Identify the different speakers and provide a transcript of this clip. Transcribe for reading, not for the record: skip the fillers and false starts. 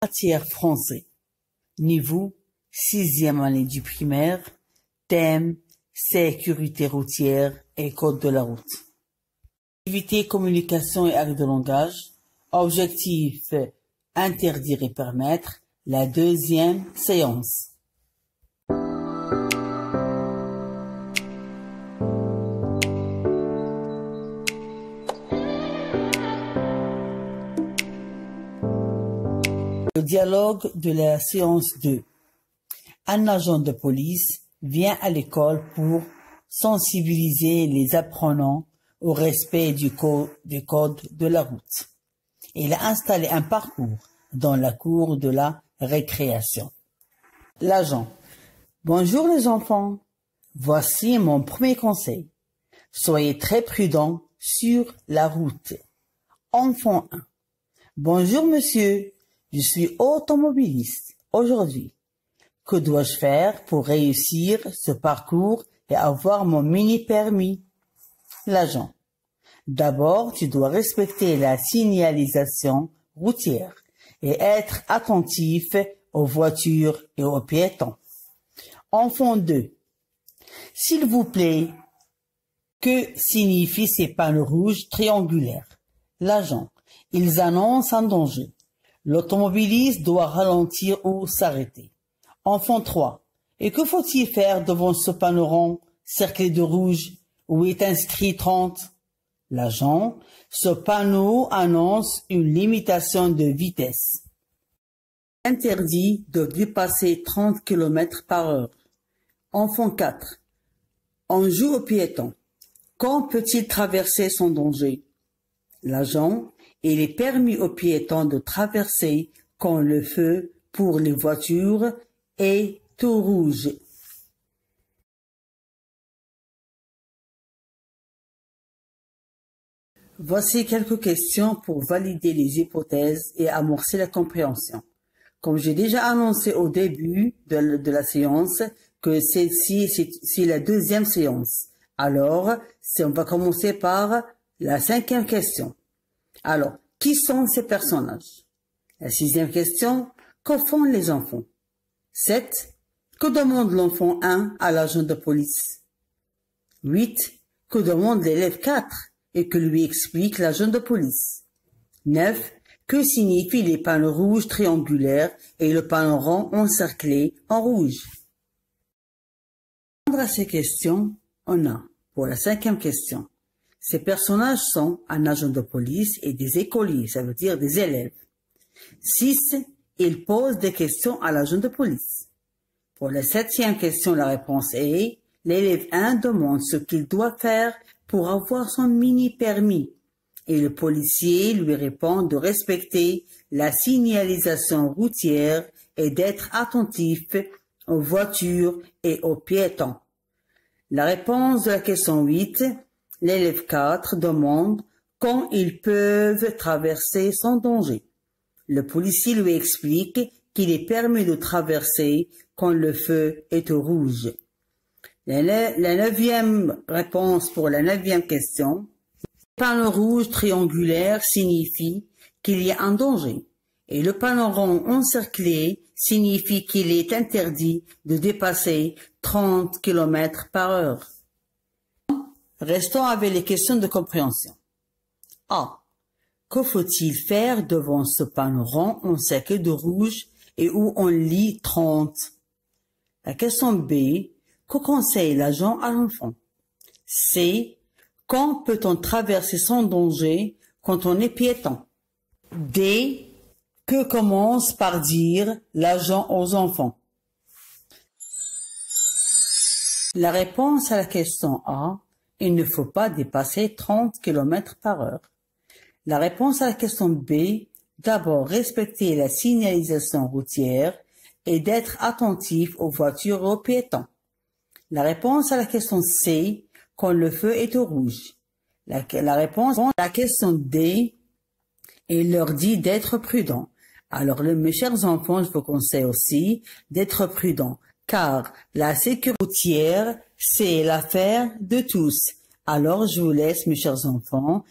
Speaker 1: Matière français. Niveau 6e année du primaire. Thème sécurité routière et code de la route. Activité communication et acte de langage. Objectif interdire et permettre. La deuxième séance. Le dialogue de la séance 2. Un agent de police vient à l'école pour sensibiliser les apprenants au respect du code de la route. Il a installé un parcours dans la cour de la récréation. L'agent. Bonjour les enfants. Voici mon premier conseil. Soyez très prudents sur la route. Enfant 1. Bonjour monsieur. Je suis automobiliste aujourd'hui. Que dois-je faire pour réussir ce parcours et avoir mon mini-permis? L'agent. D'abord, tu dois respecter la signalisation routière et être attentif aux voitures et aux piétons. Enfant 2. S'il vous plaît, que signifient ces panneaux rouges triangulaires? L'agent. Ils annoncent un danger. L'automobiliste doit ralentir ou s'arrêter. Enfant 3. Et que faut-il faire devant ce panneau rond cerclé de rouge où est inscrit 30? L'agent. Ce panneau annonce une limitation de vitesse. Interdit de dépasser 30 km par heure. Enfant 4. On joue au piéton. Quand peut-il traverser son danger? L'agent. Il est permis aux piétons de traverser quand le feu pour les voitures est tout rouge. Voici quelques questions pour valider les hypothèses et amorcer la compréhension. Comme j'ai déjà annoncé au début de la séance que celle-ci, c'est la deuxième séance. Alors, on va commencer par la 5e question. Alors, qui sont ces personnages? La 6e question, que font les enfants? 7. Que demande l'enfant 1 à l'agent de police? 8. Que demande l'élève 4 et que lui explique l'agent de police? 9. Que signifient les panneaux rouges triangulaires et le panneau rond encerclé en rouge? Pour répondre à ces questions, on a, pour la 5e question, ces personnages sont un agent de police et des écoliers, ça veut dire des élèves. 6. Ils posent des questions à l'agent de police. Pour la 7e question, la réponse est l'élève 1 demande ce qu'il doit faire pour avoir son mini-permis. Et le policier lui répond de respecter la signalisation routière et d'être attentif aux voitures et aux piétons. La réponse de la question 8, l'élève 4 demande quand ils peuvent traverser sans danger. Le policier lui explique qu'il est permis de traverser quand le feu est au rouge. La 9e réponse pour la 9e question. Le panneau rouge triangulaire signifie qu'il y a un danger et le panneau rond encerclé signifie qu'il est interdit de dépasser 30 km par heure. Restons avec les questions de compréhension. A. Que faut-il faire devant ce panneau rond encerclé de rouge et où on lit 30? La question B. Que conseille l'agent à l'enfant? C. Quand peut-on traverser sans danger quand on est piéton? D. Que commence par dire l'agent aux enfants? La réponse à la question A. Il ne faut pas dépasser 30 km par heure. La réponse à la question B. D'abord, respecter la signalisation routière et d'être attentif aux voitures et aux piétons. La réponse à la question C. Quand le feu est au rouge. La réponse à la question D. Il leur dit d'être prudents. Alors, mes chers enfants, je vous conseille aussi d'être prudents, car la sécurité routière, c'est l'affaire de tous. Alors, je vous laisse, mes chers enfants,